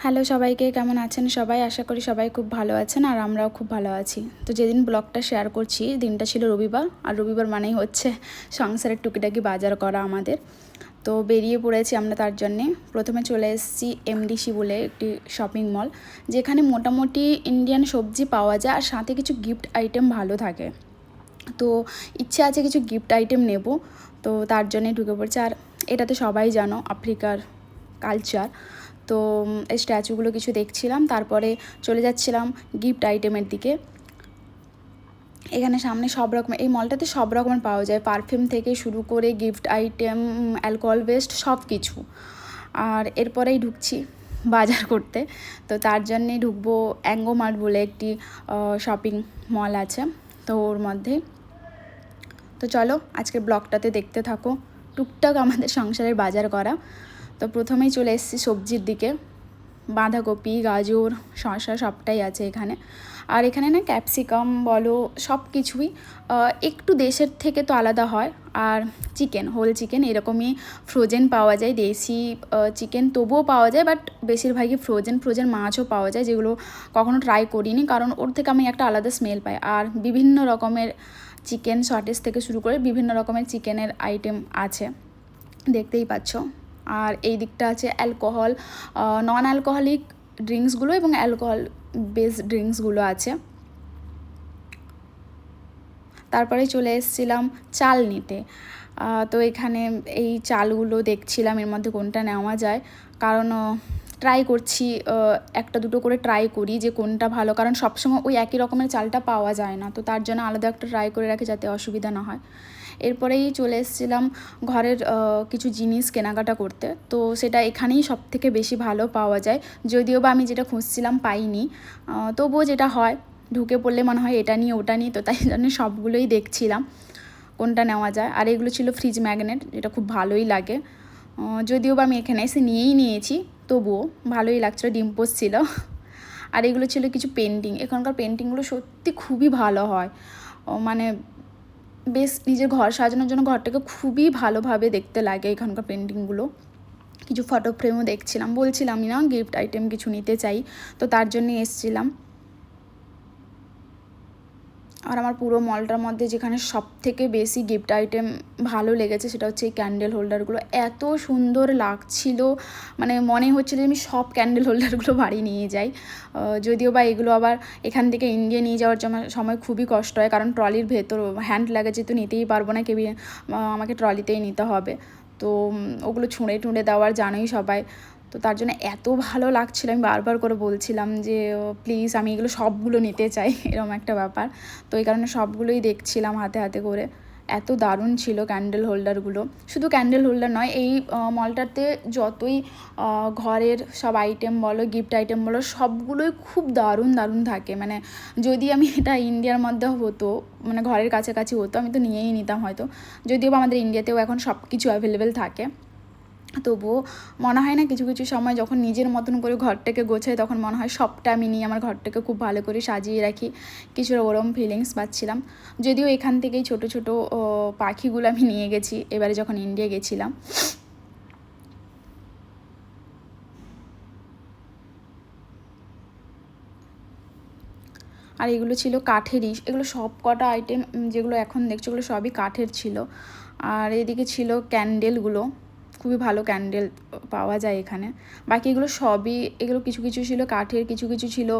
Hello সবাইকে, কেমন আছেন সবাই? আশা করি সবাই খুব ভালো আছেন আর আমরাও খুব ভালো আছি। তো যেদিন ব্লগটা শেয়ার করছি দিনটা ছিল রবিবার, আর রবিবার মানেই হচ্ছে সংসারের টুকিটাকি বাজার করা আমাদের। তো বেরিয়ে পড়েছি আমরা তার জন্যে। প্রথমে চলে এসেছি এমডিসি বলে একটি শপিং মল, যেখানে মোটামুটি ইন্ডিয়ান সবজি পাওয়া যায় আর সাথে কিছু গিফট আইটেম ভালো থাকে। তো ইচ্ছে আছে কিছু গিফট আইটেম নেব, তো তার জন্যে ঢুকে পড়ছে। আর এটা তো সবাই জানো আফ্রিকার কালচার। তো এই স্ট্যাচুগুলো কিছু দেখছিলাম, তারপরে চলে যাচ্ছিলাম গিফট আইটেমের দিকে। এখানে সামনে সব রকম, এই মলটাতে সব রকমের পাওয়া যায়, পারফিউম থেকে শুরু করে গিফট আইটেম, অ্যালকোহল বেসড সব কিছু। আর এরপরেই ঢুকছি বাজার করতে। তো তার জন্যেই ঢুকবো অ্যাঙ্গো মার্ট বলে একটি শপিং মল আছে, তো ওর মধ্যে। তো চলো আজকের ব্লগটাতে দেখতে থাকো টুকটাক আমাদের সংসারের বাজার করা। তো প্রথমেই চলে এসেছি সবজির দিকে। বাঁধাকপি, গাজর, শসা সবটাই আছে এখানে। আর এখানে না ক্যাপসিকাম বলো সব কিছুই একটু দেশের থেকে তো আলাদা হয়। আর চিকেন, হোল চিকেন এরকমই ফ্রোজেন পাওয়া যায়। দেশি চিকেন তবুও পাওয়া যায়, বাট বেশিরভাগই ফ্রোজেন মাছও পাওয়া যায়, যেগুলো কখনো ট্রাই করিনি, কারণ ওর থেকে আমি একটা আলাদা স্মেল পাই। আর বিভিন্ন রকমের চিকেন শর্টেজ থেকে শুরু করে বিভিন্ন রকমের চিকেনের আইটেম আছে, দেখতেই পাচ্ছ। আর এই দিকটা আছে অ্যালকোহল, নন অ্যালকোহলিক ড্রিঙ্কসগুলো এবং অ্যালকোহল বেসড ড্রিঙ্কসগুলো আছে। তারপরে চলে এসেছিলাম চাল নিতে। তো এখানে এই চালগুলো দেখছিলাম এর মধ্যে কোনটা নেওয়া যায়, কারণ ট্রাই করছি, একটা দুটো করে ট্রাই করি যে কোনটা ভালো, কারণ সবসময় ওই একই রকমের চালটা পাওয়া যায় না, তো তার জন্য আলাদা একটা ট্রাই করে রাখি যাতে অসুবিধা না হয়। এরপরেই চলে এসেছিলাম ঘরের কিছু জিনিস কেনাকাটা করতে। তো সেটা এখানেই সব থেকে বেশি ভালো পাওয়া যায়, যদিও বা আমি যেটা খুঁজছিলাম পাইনি, তবুও যেটা হয় ঢুকে পড়লে মনে হয় এটা নিই ওটা নিই, তো তাই জন্য সবগুলোই দেখছিলাম কোনটা নেওয়া যায়। আর এগুলো ছিল ফ্রিজ ম্যাগনেট, যেটা খুব ভালোই লাগে, যদিও বা আমি এখানে এসে নিয়েই নিয়েছি, তবুও ভালোই লাগছিলো, ডিম্পোজ ছিল। আর এগুলো ছিল কিছু পেন্টিং, এখানকার পেন্টিংগুলো সত্যি খুবই ভালো হয়, মানে বেশ নিজের ঘর সাজানোর জন্য ঘরটাকে খুবই ভালোভাবে দেখতে লাগে এখানকার পেন্টিংগুলো। কিছু ফটো ফ্রেমও দেখছিলাম, বলছিলামই না গিফট আইটেম কিছু নিতে চাই, তো তার জন্যই এসেছিলাম। আর আমার পুরো মলটার মধ্যে যেখানে সব থেকে বেশি গিফট আইটেম ভালো লেগেছে সেটা হচ্ছে এই ক্যান্ডেল হোল্ডারগুলো। এত সুন্দর লাগছিল, মানে মনে হচ্ছিল যে আমি সব ক্যান্ডেল হোল্ডারগুলো বাড়ি নিয়ে যাই। যদিও বা এগুলো আবার এখান থেকে ইন্ডিয়া নিয়ে যাওয়ার সময় খুবই কষ্ট হয়, কারণ ট্রলির ভেতর হ্যান্ড লাগেজে তো নিতেই পারবো না, কেবি আমাকে ট্রলিতেই নিতে হবে। তো ওগুলো ছুঁড়ে টুঁড়ে দেওয়ার জানোই সবাই, তো তার জন্য এত ভালো লাগছিলো, আমি বারবার করে বলছিলাম যে প্লিজ আমি এগুলো সবগুলো নিতে চাই, এরকম একটা ব্যাপার। তো এই কারণে সবগুলোই দেখছিলাম হাতে হাতে করে। এত দারুণ ছিল ক্যান্ডেল হোল্ডারগুলো। শুধু ক্যান্ডেল হোল্ডার নয়, এই মলটাতে যতই ঘরের সব আইটেম বলো, গিফট আইটেম বলো, সবগুলোই খুব দারুণ দারুণ থাকে। মানে যদি আমি এটা ইন্ডিয়ার মধ্যে হতো, মানে ঘরের কাছাকাছি হতো, আমি তো নিয়েই নিতাম হয়তো, যদিও আমাদের ইন্ডিয়াতেও এখন সব কিছু অ্যাভেলেবেল থাকে। তবুও মনে হয় না কিছু কিছু সময় যখন নিজের মতন করে ঘরটাকে গোছাই, তখন মনে হয় সবটা আমি নিয়ে আমার ঘরটাকে খুব ভালো করে সাজিয়ে রাখি, কিছুটা ওরম ফিলিংস পাচ্ছিলাম। যদিও এখান থেকেই ছোটো ছোটো পাখিগুলো আমি নিয়ে গেছি এবারে যখন ইন্ডিয়া গেছিলাম। আর এগুলো ছিল কাঠেরই, এগুলো সব কটা আইটেম যেগুলো এখন দেখছো ওগুলো সবই কাঠের ছিল। আর এদিকে ছিল ক্যান্ডেলগুলো, খুবই ভালো ক্যান্ডেল পাওয়া যায় এখানে। বাকি এগুলো সবই, এগুলো কিছু কিছু ছিল কাঠের, কিছু কিছু ছিল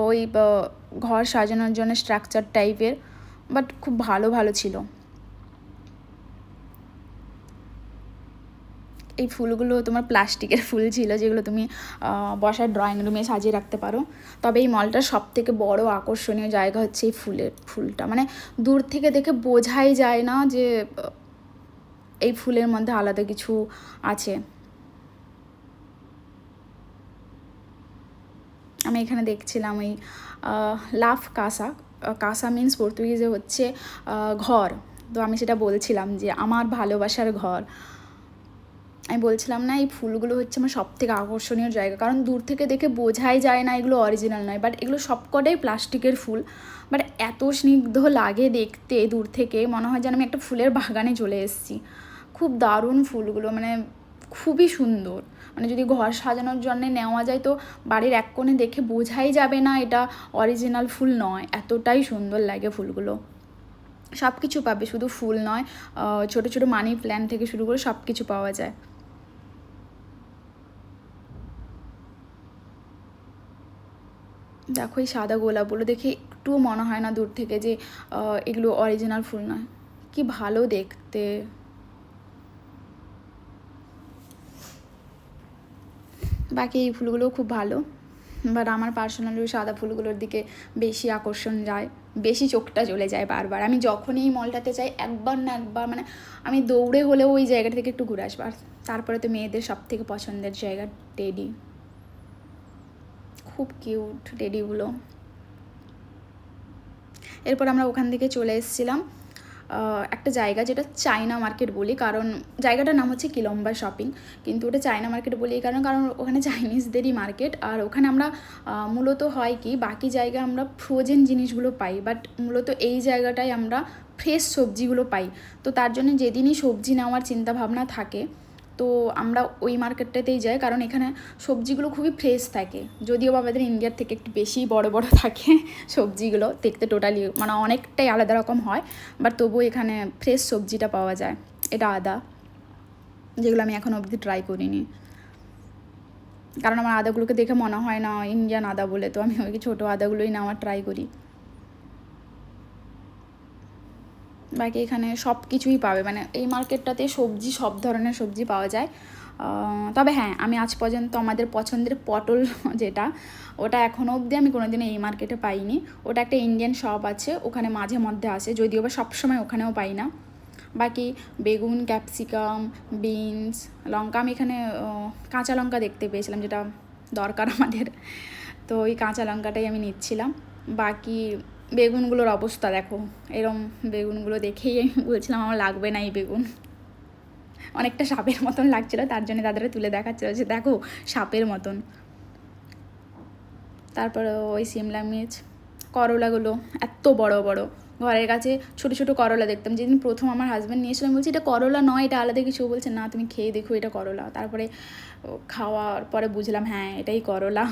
ওই ঘর সাজানোর জন্য স্ট্রাকচার টাইপের, বাট খুব ভালো ভালো ছিল। এই ফুলগুলো তোমার প্লাস্টিকের ফুল ছিল, যেগুলো তুমি বসার ড্রয়িং রুমে সাজিয়ে রাখতে পারো। তবে এই মলটার সব থেকে বড় আকর্ষণীয় জায়গা হচ্ছে এই ফুলটা, মানে দূর থেকে দেখে বোঝাই যায় না যে এই ফুলের মধ্যে আলাদা কিছু আছে। আমি এখানে দেখছিলাম ওই লাভ কাসা, কাসা মিন্স পর্তুগিজে হচ্ছে ঘর, তো আমি সেটা বলছিলাম যে আমার ভালোবাসার ঘর। আমি বলছিলাম না এই ফুলগুলো হচ্ছে আমার সব থেকে আকর্ষণীয় জায়গা, কারণ দূর থেকে দেখে বোঝাই যায় না এগুলো অরিজিনাল নয়, বাট এগুলো সবকটাই প্লাস্টিকের ফুল, বাট এত স্নিগ্ধ লাগে দেখতে, দূর থেকে মনে হয় যেন আমি একটা ফুলের বাগানে চলে এসেছি। খুব দারুণ ফুলগুলো, মানে খুবই সুন্দর, মানে যদি ঘর সাজানোর জন্য নেওয়া যায় তো বাড়ির এক কোণে দেখে বোঝাই যাবে না এটা অরিজিনাল ফুল নয়, এতটাই সুন্দর লাগে ফুলগুলো। সব কিছু পাবে, শুধু ফুল নয়, ছোটো ছোটো মানি প্ল্যান্ট থেকে শুরু করে সব কিছু পাওয়া যায়। দেখো এই সাদা গোলাপগুলো দেখে একটুও মনে হয় না দূর থেকে যে এগুলো অরিজিনাল ফুল নয়, কি ভালো দেখতে। বাকি এই ফুলগুলোও খুব ভালো, বাট আমার পার্সোনালি ওই সাদা ফুলগুলোর দিকে বেশি আকর্ষণ যায়, বেশি চোখটা চলে যায় বারবার। আমি যখনই এই মলটাতে যাই একবার না একবার মানে আমি দৌড়ে হলেও ওই জায়গাটা থেকে একটু ঘুরে আসবো। আর তারপরে তো মেয়েদের সব থেকে পছন্দের জায়গা টেডি, খুব কিউট টেডিগুলো। এরপর আমরা ওখান থেকে চলে এসেছিলাম একটা জায়গা যেটা চায়না মার্কেট বলি, কারণ জায়গাটার নাম হচ্ছে কিলম্বা শপিং, কিন্তু ওটা চায়না মার্কেট বলি এই কারণ ওখানে চাইনিজদেরই মার্কেট। আর ওখানে আমরা মূলত হয় কি বাকি জায়গায় আমরা ফ্রোজেন জিনিসগুলো পাই, বাট মূলত এই জায়গাটায় আমরা ফ্রেশ সবজিগুলো পাই। তো তার জন্য যেদিনই সবজি নেওয়ার চিন্তাভাবনা থাকে তো আমরা ওই মার্কেটটাতেই যাই, কারণ এখানে সবজিগুলো খুবই ফ্রেশ থাকে, যদিও বা আমাদের ইন্ডিয়ার থেকে একটু বেশি বড় বড় থাকে সবজিগুলো দেখতে, টোটালি মানে অনেকটাই আলাদা রকম হয়, বাট তবুও এখানে ফ্রেশ সবজিটা পাওয়া যায়। এটা আদা, যেগুলো আমি এখনও অবধি ট্রাই করিনি, কারণ আমার আদাগুলোকে দেখে মনে হয় না ইন্ডিয়ান আদা বলে, তো আমি ওই ছোটো আদাগুলোই নেওয়ার ট্রাই করি। বাকি এখানে সব কিছুই পাবে, মানে এই মার্কেটটাতে সবজি সব ধরনের সবজি পাওয়া যায়। তবে হ্যাঁ, আমি আজ পর্যন্ত আমাদের পছন্দের পটল যেটা, ওটা এখনও অবধি আমি কোনোদিনও এই মার্কেটে পাইনি। ওটা একটা ইন্ডিয়ান শপ আছে, ওখানে মাঝে মধ্যে আসে, যদিও বা সবসময় ওখানেও পাই না। বাকি বেগুন, ক্যাপসিকাম, বিনস, লঙ্কা, আমি এখানে কাঁচা লঙ্কা দেখতে পেয়েছিলাম যেটা দরকার আমাদের, তো ওই কাঁচা লঙ্কাটাই আমি নিচ্ছিলাম। বাকি বেগুনগুলোর অবস্থা দেখো, এরম বেগুনগুলো দেখেই আমি বলছিলাম আমার লাগবে না এই বেগুন, অনেকটা সাপের মতন লাগছিলো, তার জন্য তাদের তুলে দেখাচ্ছিলো যে দেখো সাপের মতন। তারপরে ওই সিমলা মির্চ, করলাগুলো এত বড় বড়, ঘরের কাছে ছোটো ছোটো করলা দেখতাম। যেদিন প্রথম আমার হাজব্যান্ড নিয়েছিল আমি বলছি এটা করলা নয়, এটা আলাদা কিছু, বলছে না তুমি খেয়ে দেখো এটা করলা। তারপরে খাওয়ার পরে বুঝলাম হ্যাঁ এটাই করলা।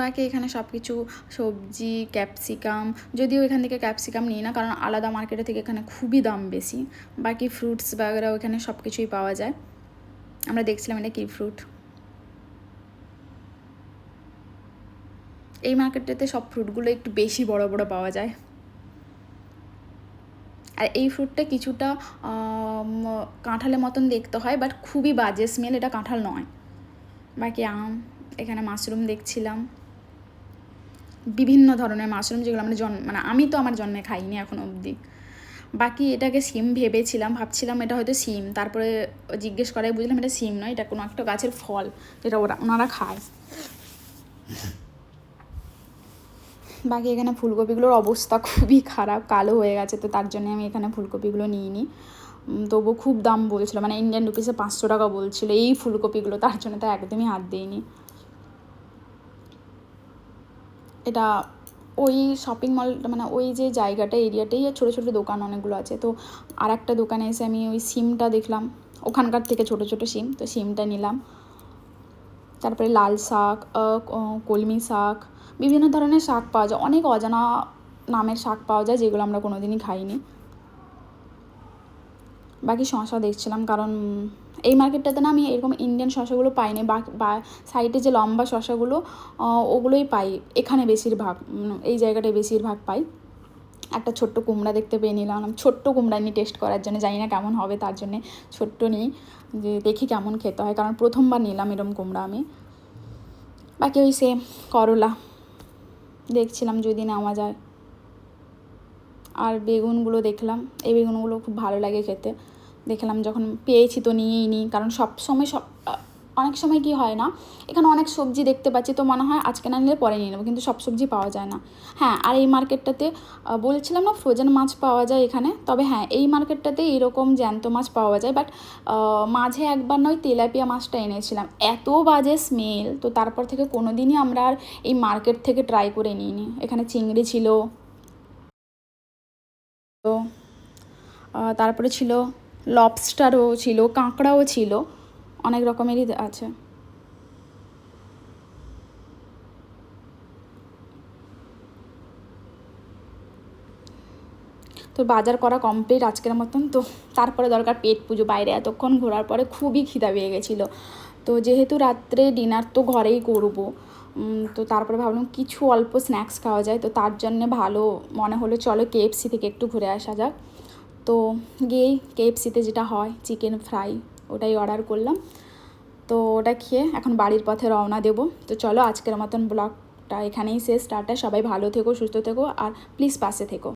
বাকি এখানে সব কিছু সবজি, ক্যাপসিকাম, যদিও এখান থেকে ক্যাপসিকাম নিই না কারণ আলাদা মার্কেটে থেকে এখানে খুবই দাম বেশি। বাকি ফ্রুটস বাগেরা ওখানে সব কিছুই পাওয়া যায়। আমরা দেখছিলাম এটা কী ফ্রুট। এই মার্কেটটাতে সব ফ্রুটগুলো একটু বেশি বড় বড় পাওয়া যায়। আর এই ফ্রুটটা কিছুটা কাঁঠালের মতন দেখতে হয়, বাট খুবই বাজে স্মেল, এটা কাঁঠাল নয়। বাকি আম, এখানে মাশরুম দেখছিলাম, বিভিন্ন ধরনের মাশরুম, যেগুলো আমরা মানে আমি তো আমার জন্মে খাইনি এখনও অবধি। বাকি এটাকে সিম ভেবেছিলাম, ভাবছিলাম এটা হয়তো সিম, তারপরে জিজ্ঞেস করাই বুঝলাম এটা সিম নয়, এটা কোনো একটা গাছের ফল যেটা ওনারা খায়। বাকি এখানে ফুলকপিগুলোর অবস্থা খুবই খারাপ, কালো হয়ে গেছে, তো তার জন্য আমি এখানে ফুলকপিগুলো নিইনি। তবুও খুব দাম বলছিলো, মানে ইন্ডিয়ান রুপিসে 500 টাকা বলছিলো এই ফুলকপিগুলো, তার জন্য তো একদমই হাত দিইনি। এটা ওই শপিং মল মানে ওই যে জায়গাটা এরিয়াটাই ছোটো ছোটো দোকান অনেকগুলো আছে, তো আর একটা দোকানে এসে আমি ওই সিমটা দেখলাম, ওখানকার থেকে ছোটো ছোটো সিম, তো সিমটা নিলাম। তারপরে লাল শাক, কলমি শাক, বিভিন্ন ধরনের শাক পাওয়া যায়, অনেক অজানা নামের শাক পাওয়া যায় যেগুলো আমরা কোনো দিনই খাইনি। বাকি শশা দেখছিলাম, কারণ এই মার্কেটটাতে না আমি এরকম ইন্ডিয়ান শশাগুলো পাইনি, বা সাইডে যে লম্বা শশাগুলো ওগুলোই পাই এখানে বেশিরভাগ, এই জায়গাটায় বেশিরভাগ পাই। একটা ছোট্ট কুমড়া দেখতে পেয়ে নিলাম, ছোট্ট কুমড়া নিই টেস্ট করার জন্য, জানি না কেমন হবে তার জন্যে ছোট্ট নিই, যে দেখি কেমন খেতে হয়, কারণ প্রথমবার নিলাম এরম কুমড়া আমি। বাকি ওই সেম করলা দেখছিলাম যদি নেওয়া যায়। আর বেগুনগুলো দেখলাম, এই বেগুনগুলো খুব ভালো লাগে খেতে, দেখলাম যখন পেয়েছি তো নিয়েই নিই, কারণ অনেক সময় কি হয় না, এখানে অনেক সবজি দেখতে পাচ্ছি তো মনে হয় আজকে না নিলে পরে নিয়ে নেবো, কিন্তু সব সবজি পাওয়া যায় না। হ্যাঁ, আর এই মার্কেটটাতে বলছিলাম না ফ্রোজেন মাছ পাওয়া যায় এখানে, তবে হ্যাঁ এই মার্কেটটাতে এরকম জ্যান্ত মাছ পাওয়া যায়, বাট মাঝে একবার নয় তেলাপিয়া মাছটা এনেছিলাম, এত বাজে স্মেল, তো তারপর থেকে কোনো দিনই আমরা আর এই মার্কেট থেকে ট্রাই করে নিইনি। এখানে চিংড়ি ছিল, তো তারপরে ছিল লবস্টারও ছিল, কাঁকড়াও ছিল, অনেক রকমেরই আছে। তো বাজার করা কমপ্লিট আজকের মতন। তো তারপরে দরকার পেট পুজো। বাইরে এতক্ষণ ঘোরার পরে খুবই খিদা পেয়ে গেছিলো। তো যেহেতু রাত্রে ডিনার তো ঘরেই করবো, তো তারপরে ভাবলাম কিছু অল্প স্ন্যাক্স খাওয়া যায়, তো তার জন্যে ভালো মনে হলো চলো KFC থেকে একটু ঘুরে আসা যাক। তো গিয়েই KFCতে যেটা হয় চিকেন ফ্রাই, ওটাই অর্ডার করলাম। তো ওটা খেয়ে এখন বাড়ির পথে রওনা দেবো। তো চলো আজকের মতন ব্লগটা এখানেই শেষ। টাটা, সবাই ভালো থেকো, সুস্থ থেকো, আর প্লিজ পাশে থেকো।